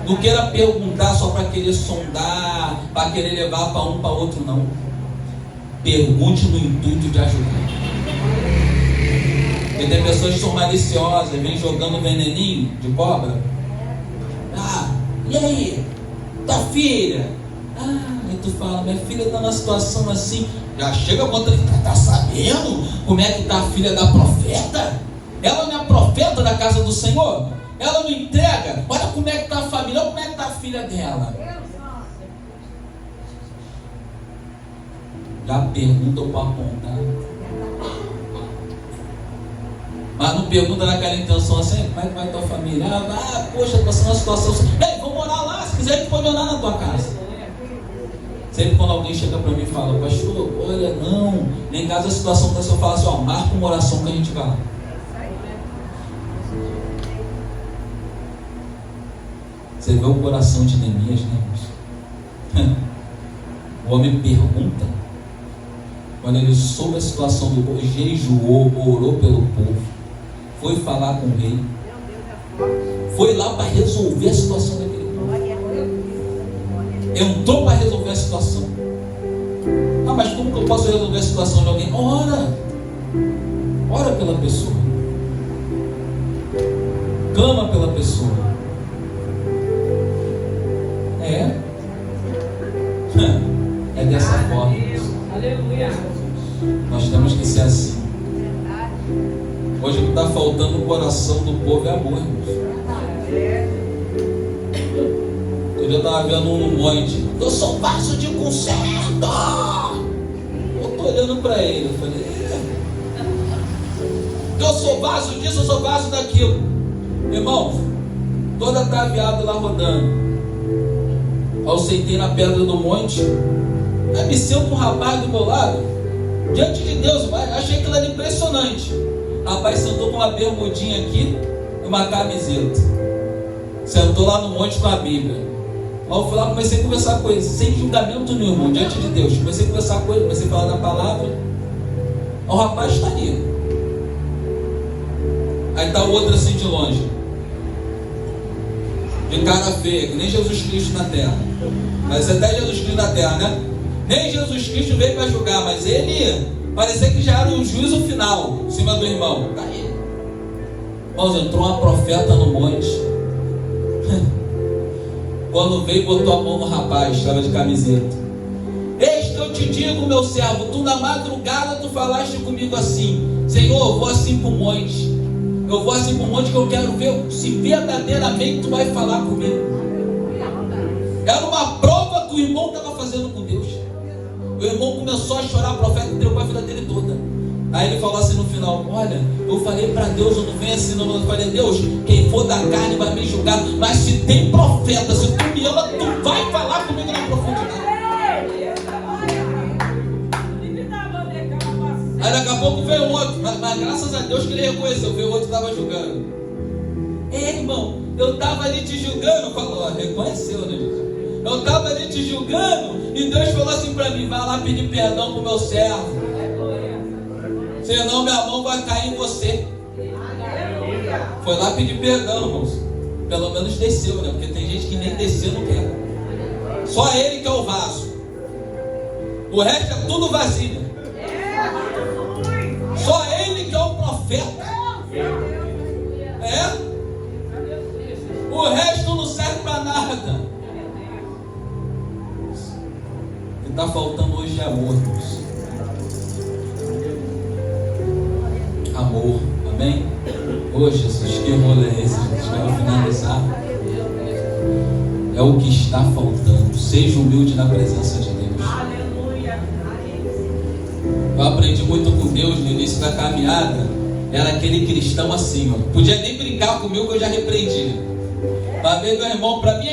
Não queira perguntar só para querer sondar, para querer levar para um para outro, não. Pergunte no intuito de ajudar. Porque tem pessoas que são maliciosas, vem jogando veneninho de cobra. E aí? Tua filha? Aí tu fala, minha filha está numa situação assim. Já chega contra ele, tá sabendo como é que está a filha da profeta? Ela não é profeta da casa do Senhor? Ela não entrega? Olha como é que está a família, olha como é que está a filha dela. Já perguntam para apontar. Mas não pergunta naquela intenção assim, como é que vai tua família? Poxa, estou passando uma situação assim. Ei, vou morar lá, se quiser a gente pode morar na tua casa. Sempre quando alguém chega para mim e fala, pastor, olha, não, nem caso a situação está assim, eu falo assim, marca uma oração que a gente vai lá. Você vê o coração de Neemias, né? O homem pergunta. Quando ele soube a situação do povo, jejuou, orou pelo povo, foi falar com o rei, foi lá para resolver a situação daquele povo. Entrou para resolver a situação. Mas como que eu posso resolver a situação de alguém? Ora pela pessoa, clama pela pessoa. É dessa forma. Aleluia. Nós temos que ser assim. Hoje o que está faltando no coração do povo é amor, irmãos. Eu estava vendo um monte. Eu sou vaso de conserto. Eu estou olhando para ele. Eu falei, eu sou vaso disso, eu sou vaso daquilo. Irmão, toda traviada lá rodando. Eu sentei na pedra do monte. Aí me senta um rapaz do meu lado. Diante de Deus, achei aquilo ali impressionante. O rapaz sentou com uma bermudinha aqui e uma camiseta. Sentou lá no monte com a Bíblia. Aí eu fui lá, comecei a conversar com ele, sem julgamento nenhum, irmão, diante de Deus. Comecei a conversar com ele, comecei a falar da palavra. Aí o rapaz está ali. Aí está o outro assim de longe. de cara feia, que nem Jesus Cristo na terra. Mas até Jesus Cristo na terra, né? Nem Jesus Cristo veio para julgar, mas ele parecia que já era o juízo final em cima do irmão. Tá aí. Irmãos, entrou uma profeta no monte. Quando veio, botou a mão no rapaz, estava de camiseta. Eis que eu te digo, meu servo, tu na madrugada tu falaste comigo assim: Senhor, eu vou assim para o monte. Eu vou assim para o monte que eu quero ver se verdadeiramente tu vai falar comigo. Era uma prova que o irmão estava fazendo com Deus. O irmão começou a chorar, o profeta entregou a vida dele toda. Aí ele falou assim no final: olha, eu falei para Deus, eu não venho assim não. Eu falei: Deus, quem for da carne vai me julgar, mas se tem profeta, se tu me ama, tu vai falar comigo na profundidade. Aí daqui a pouco veio outro, mas graças a Deus que ele reconheceu. Veio outro que estava julgando. Ei, irmão, eu estava ali te julgando. Falou, reconheceu, né, gente? Eu estava ali te julgando e Deus falou assim para mim: vai lá pedir perdão para o meu servo, senão minha mão vai cair em você. Foi lá pedir perdão, irmãos. Pelo menos desceu, né? Porque tem gente que nem desceu não quer. Só ele que é o vaso. O resto é tudo vasilha. Só ele que é o profeta. É? O resto não serve para nada. O que está faltando hoje é amor, irmãos. Amor, amém? Hoje, Jesus, que amor é esse? A gente vai finalizar. É o que está faltando. Seja humilde na presença de Deus. Eu aprendi muito com Deus no início da caminhada. Era aquele cristão assim, ó. Podia nem brincar comigo que eu já repreendi. Mas veio meu irmão para mim: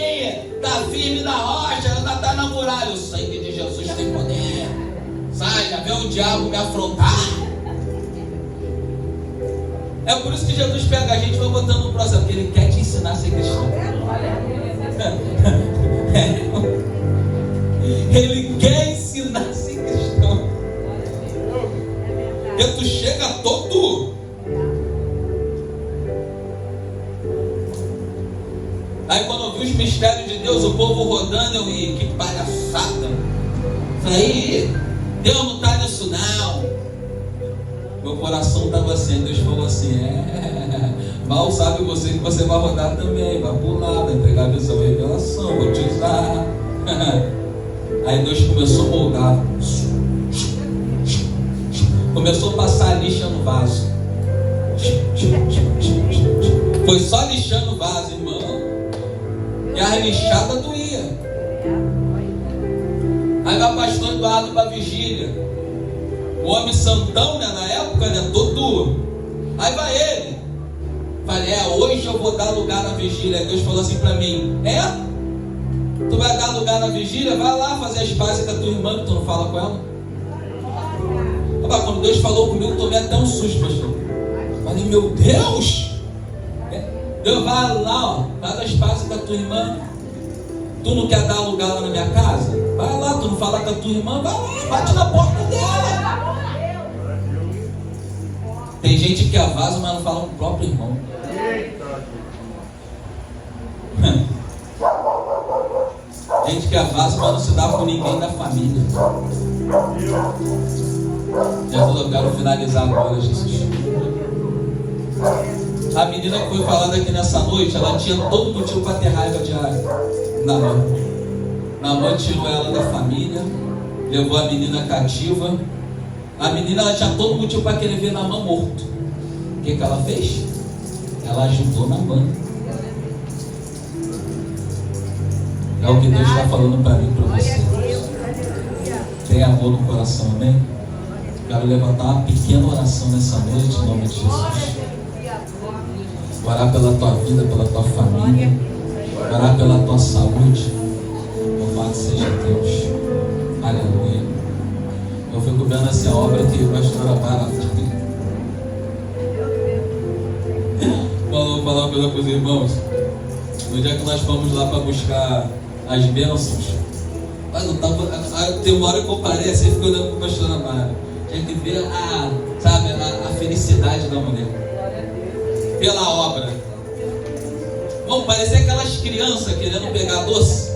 tá firme na rocha, ainda tá na muralha. O sangue de Jesus tem poder. Sai, já veio o diabo me afrontar. É por isso que Jesus pega a gente e vai botando no processo, porque Ele quer te ensinar a ser cristão. Ele quer ensinar a ser cristão. Porque tu chega todo. Aí quando eu vi os mistérios de Deus, o povo rodando, eu ia: que palhaçada. Isso aí, Deus não está nisso não. Meu coração estava assim. Deus falou assim: mal sabe você que você vai rodar também, vai pular, vai entregar a visão e revelação, vou te usar. Aí Deus começou a moldar, começou a passar a lixa no vaso. Foi só lixando o vaso, irmão. E a lixada doía. Aí vai o pastor Eduardo para a vigília. O homem santão, né, na época, né, todo. Aí vai ele. Falei: hoje eu vou dar lugar na vigília. Deus falou assim para mim: tu vai dar lugar na vigília? Vai lá fazer as pazes com a tua irmã, que tu não fala com ela. Opa, quando Deus falou comigo, eu tomei até um susto, pastor. Falei: meu Deus! Deus, vai lá, ó, faz as pazes com a tua irmã. Tu não quer dar lugar lá na minha casa? Vai lá, tu não fala com a tua irmã? Vai lá, bate na porta dela. Tem gente que é vaso, mas não fala com o próprio irmão. Gente que é vaso, mas não se dá com ninguém da família. Jesus, eu quero finalizar agora, Jesus. A menina que foi falada aqui nessa noite, ela tinha todo motivo para ter raiva de Naamã. Naamã tirou ela da família, levou a menina cativa. A menina, ela tinha todo motivo para querer ver Naamã morto. O que ela fez? Ela ajudou Naamã. É o que Deus está falando para mim e para você. Tem amor no coração, amém? Quero levantar uma pequena oração nessa noite, em nome de Jesus. Orar pela tua vida, pela tua família. Orar pela tua saúde. Louvado seja Deus. Aleluia. Eu fico vendo essa obra que a pastora Mara falou, falar uma coisa para os irmãos. No dia que nós fomos lá para buscar as bênçãos, mas não tava, tem uma hora que eu parei assim, fico olhando para a pastora Mara. Tinha que ver a felicidade da mulher pela obra. Vão parecer aquelas crianças querendo pegar doce.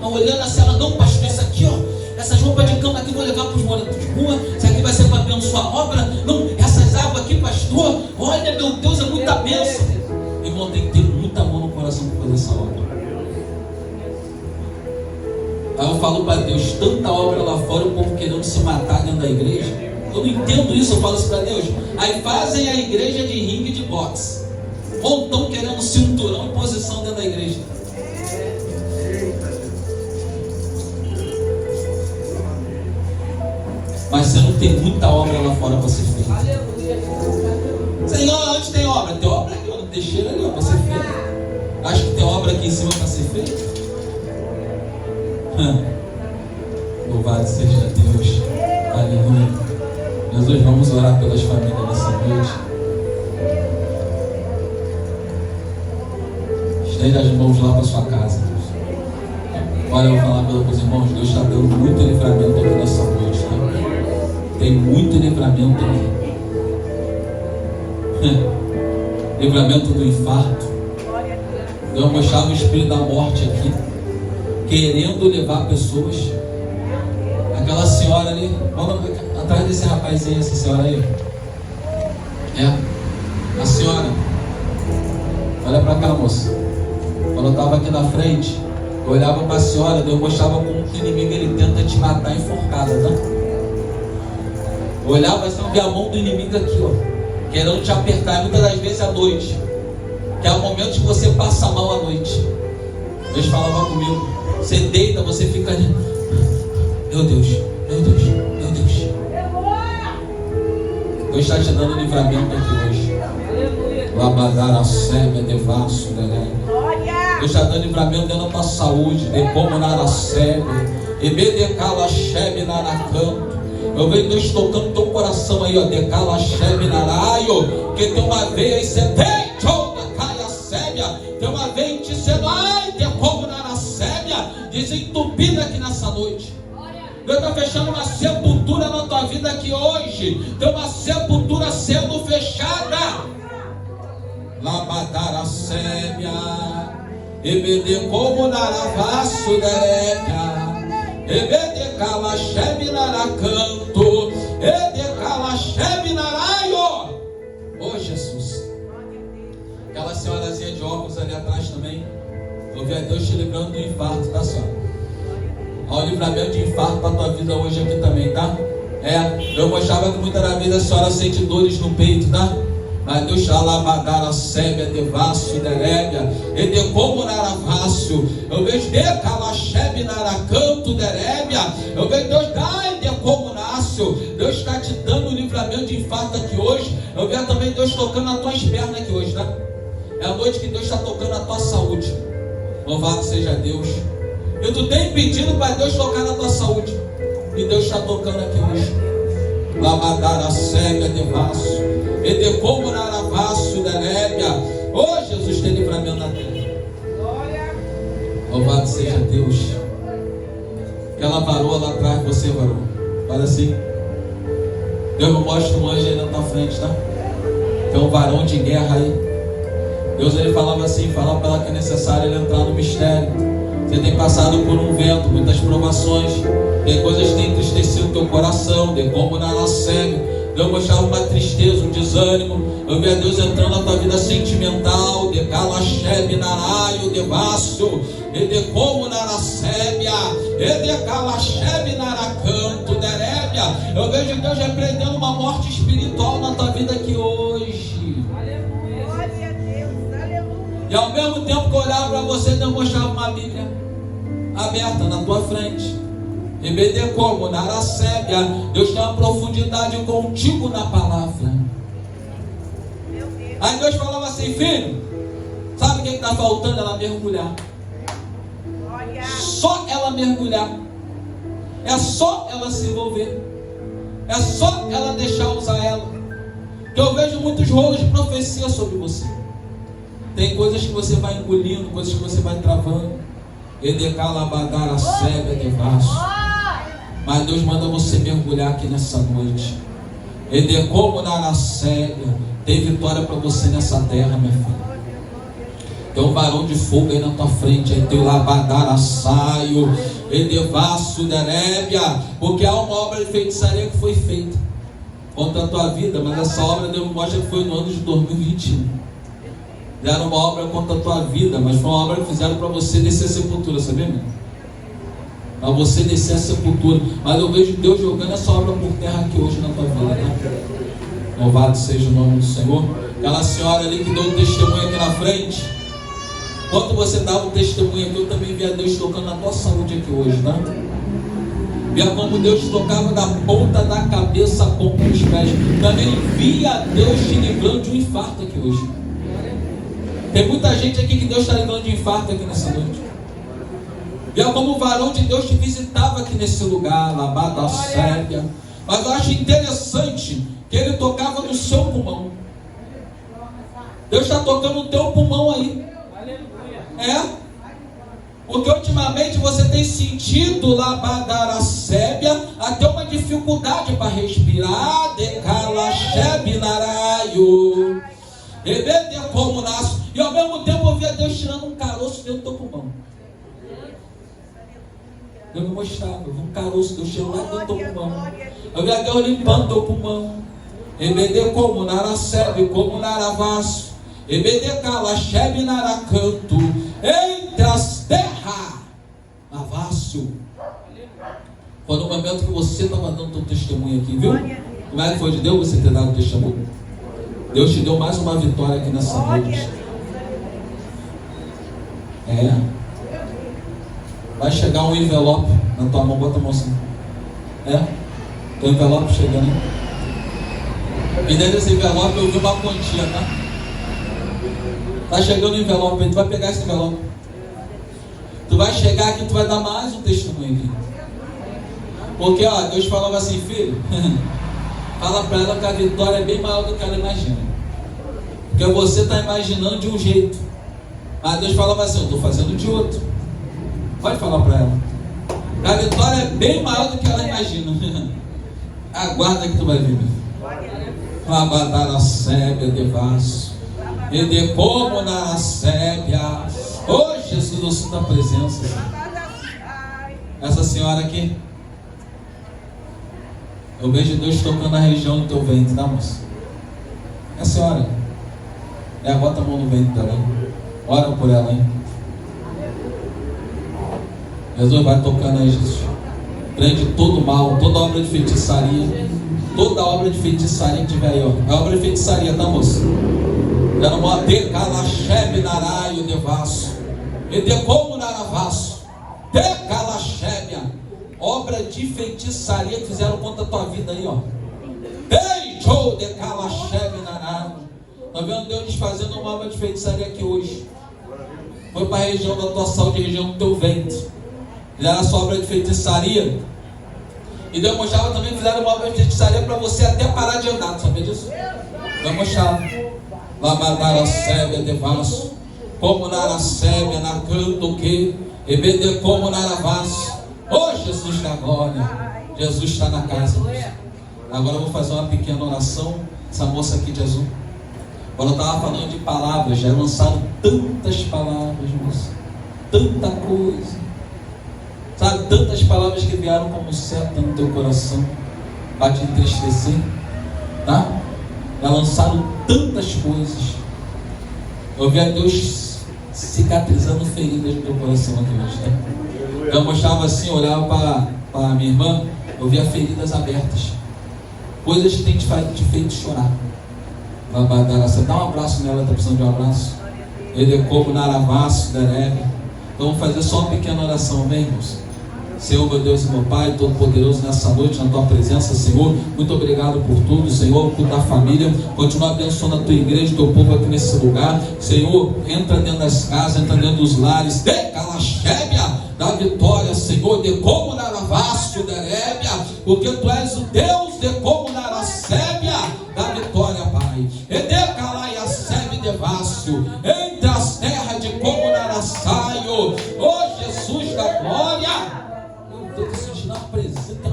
Não, olhando assim, ela, não, pastor, isso aqui, ó, essas roupas de cama aqui eu vou levar para os moradores de rua, isso aqui vai ser para abençoar a obra. Não, essas águas aqui, pastor, olha, meu Deus, é muita bênção. Irmão, tem que ter muito amor no coração para fazer essa obra. Aí eu falo para Deus, tanta obra lá fora, o povo querendo se matar dentro da igreja. Eu não entendo isso, eu falo isso para Deus. Aí fazem a igreja de ringue de boxe. Ou estão querendo cinturão e posição dentro da igreja. Mas você não tem muita obra lá fora para ser feita. Senhor, onde tem obra? Tem obra aqui, no Teixeira ali, para ser feita. Acho que tem obra aqui em cima para ser feita. Louvado seja Deus. Aleluia. Jesus, vamos orar pelas famílias nessa noite. Estende as mãos lá para sua casa, Deus. Olha, eu vou falar pelos irmãos. Deus está dando muito livramento aqui nessa noite, tá? Tem muito livramento aqui. Livramento do infarto. Deus mostrava o espírito da morte aqui, querendo levar pessoas. Aquela senhora ali, vamos atrás desse rapazinho, essa senhora aí. A senhora, olha pra cá, moça. Quando eu estava aqui na frente, eu olhava para a senhora, Deus mostrava como o inimigo ele tenta te matar enforcada, tá? Eu olhava assim, eu via a mão do inimigo aqui, ó, querendo te apertar, muitas das vezes à noite, que é o momento que você passa mal à noite. Deus falava comigo, você deita, você fica ali, meu Deus, meu Deus, meu Deus. Deus está te dando livramento aqui hoje. Labadara sebe de vaso, Deus está dando livramento dentro da tua saúde. De como nara sebe, e bedecala chebe naracanto. Eu vejo Deus tocando teu coração aí, ó. Decala chebe naraio, que tem uma veia e você tem, caia sébia. Tem uma veia em ti, você vai, de como nara sébia, desentupida aqui nessa noite. Deus está fechando uma sepultura na tua vida aqui hoje. Tem uma sepultura sendo fechada. Labadara sébia, ebede como naravaço dereca, ebede calachebe naracanto, ebede calachebe naraio. Oh Jesus. Aquela senhorazinha de óculos ali atrás também, eu vi a Deus te livrando do infarto, tá, senhora? Olha o livramento de infarto para a tua vida hoje aqui também, tá? Eu mostrava que muitas das vezes a senhora sente dores no peito, tá? Mas Deus alabadara sébia de vaso derébia, e de como naravaço. Eu vejo de calachebe naracanto derébia. Eu vejo Deus dai de como nasce. Deus está te dando o livramento de infarto aqui hoje. Eu vejo também Deus tocando as tuas pernas aqui hoje, tá? É a noite que Deus está tocando a tua saúde. Louvado seja Deus. E tu tem pedido para Deus tocar na tua saúde, e Deus está tocando aqui hoje. Labadara sébia de vaso, e de como naravaço derébia. Oh Jesus, tem livramento na terra. Louvado seja Deus. Aquela varoa lá atrás, você varou, olha assim. Deus me mostra um anjo aí na tua frente, tá? Tem um varão de guerra aí. Deus ele falava assim, falava para ela que é necessário ele entrar no mistério. Você tem passado por um vento, muitas provações, tem coisas que têm entristecido o teu coração, de como naracebe. Deus mostrava uma tristeza, um desânimo. Eu vi a Deus entrando na tua vida sentimental, de calachebe naraio, de vaso, e de como naracébia, e de calachebe naracanto, derébia. Eu vejo Deus repreendendo uma morte espiritual na tua vida aqui hoje. Glória a Deus, aleluia. E ao mesmo tempo que eu olhava para você, Deus mostrava uma Bíblia aberta na tua frente. Em vez de como naracébia, Deus tem uma profundidade contigo na palavra. Aí Deus falava assim, filho, sabe o que está faltando? Ela mergulhar. Só ela mergulhar. É só ela se envolver. É só ela deixar usar ela. Que eu vejo muitos rolos de profecia sobre você. Tem coisas que você vai engolindo, coisas que você vai travando. Edecalabadara sebe de vaso. Mas Deus manda você mergulhar aqui nessa noite. Edecomo naracébia. Tem vitória para você nessa terra, minha filha. Tem um varão de fogo aí na tua frente. Aí tem o labadara saio, edevasso derébia, porque há uma obra de feitiçaria que foi feita contra a tua vida, mas essa obra Deus mostra que foi no ano de 2021. Deram uma obra contra a tua vida, mas foi uma obra que fizeram para você descer a sepultura, sabia, meu? Para você descer a sepultura. Mas eu vejo Deus jogando essa obra por terra aqui hoje na tua vida, tá? Louvado seja o nome do Senhor. Aquela senhora ali que deu um testemunho aqui na frente, enquanto você dava o testemunho aqui, eu também via Deus tocando na tua saúde aqui hoje, tá? Via como Deus tocava da ponta da cabeça à ponta dos pés. Também via Deus te livrando de um infarto aqui hoje. Tem muita gente aqui que Deus está livrando de infarto aqui nessa noite. Via como o varão de Deus te visitava aqui nesse lugar, lavada séria. Mas eu acho interessante que ele tocava no seu pulmão. Deus está tocando no teu pulmão aí. É? Porque ultimamente você tem sentido labadarássébia até uma dificuldade para respirar, decalaxébinaraio, ebedecomunaço, e ao mesmo tempo eu via Deus tirando um caroço dentro do teu pulmão. Deus me mostrava, um caroço, Deus tirando lá dentro do teu pulmão. Eu via Deus limpando teu pulmão. Ebedecomunarassébia, comunaravaço, ebedecalaxébinaracanto, entre as terras, Navácio. Foi no momento que você estava dando teu testemunho aqui, viu? Como é que foi de Deus você ter dado testemunho? Deus te deu mais uma vitória aqui nessa noite. É. Vai chegar um envelope na tua mão, bota a mão assim. É. Tem um envelope chegando, hein? E dentro desse envelope eu vi uma quantia, tá? Tá chegando o envelope, tu vai pegar esse envelope. Tu vai chegar aqui, tu vai dar mais um testemunho aqui. Porque, ó, Deus falava assim, filho, fala pra ela que a vitória é bem maior do que ela imagina. Porque você tá imaginando de um jeito, mas Deus falava assim, eu tô fazendo de outro. Pode falar pra ela. A vitória é bem maior do que ela imagina. Aguarda que tu vai ver. Labadarássébia de vaso. E de como na sébia. Oh Jesus, eu sinto a presença. Essa senhora aqui, eu vejo Deus tocando na região do teu ventre, tá, moça? É a senhora. Bota a mão no ventre dela. Ora por ela, hein? Jesus vai tocando aí, Jesus. Prende todo mal, toda obra de feitiçaria. Toda obra de feitiçaria que tiver aí, ó. É obra de feitiçaria, tá, moça? Era uma decalaxébinaraio de vaso. E de como naravaço. Decalaxébia. Obra de feitiçaria que fizeram contra a tua vida aí, ó. Deixou decalaxébinaraio. Tá vendo Deus desfazendo uma obra de feitiçaria aqui hoje. Foi para a região da tua saúde, a região do teu ventre. Fizeram a sua obra de feitiçaria. E Deus mostrava também que fizeram uma obra de feitiçaria para você até parar de andar. Tu sabia disso? Deus mostrava. Labadarássébia de vaso, como narassébia na canto que, ebede como naravaso. Oh Jesus da glória, Jesus está na casa. Agora eu vou fazer uma pequena oração. Essa moça aqui de azul, quando eu estava falando de palavras, já lançaram tantas palavras, moça, tanta coisa, sabe, tantas palavras que vieram como seta no teu coração para te entristecer, tá? Já lançaram tantas coisas. Eu vi a Deus cicatrizando feridas no teu coração aqui hoje, tá? Eu mostrava assim, olhava para a minha irmã, eu via feridas abertas, coisas que tem te feito chorar. Dá um abraço nela, está precisando de um abraço. Ele é como naravaço, derebe. Então vamos fazer só uma pequena oração, bem, irmãos? Senhor, meu Deus e meu Pai, Todo-Poderoso, nessa noite, na Tua presença, Senhor, muito obrigado por tudo, Senhor, por da família, continua abençoando a Tua igreja, Teu povo aqui nesse lugar, Senhor, entra dentro das casas, entra dentro dos lares, decalaxébia da vitória, Senhor, de como naravaço, derébia, porque Tu és o Deus de como narassébia da vitória, Pai, e decalaiassébia de vaso, entre as terras de como narassaio, oh Jesus da glória. Estou te sentindo a presença aqui.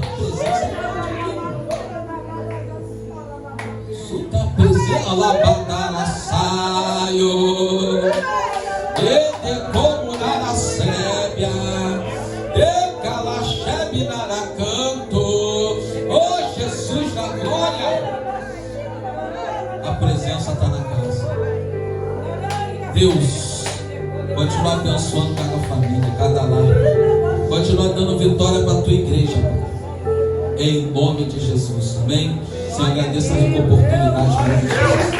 Suta presença, labadara saio. como na sébia, de calaxebe na canto. Oh Jesus da glória, a presença está na casa. Deus, continua abençoando cada família, cada lar. Continua dando vitória para a tua igreja, Pai. Em nome de Jesus. Amém? Senhor, agradeço a rica oportunidade.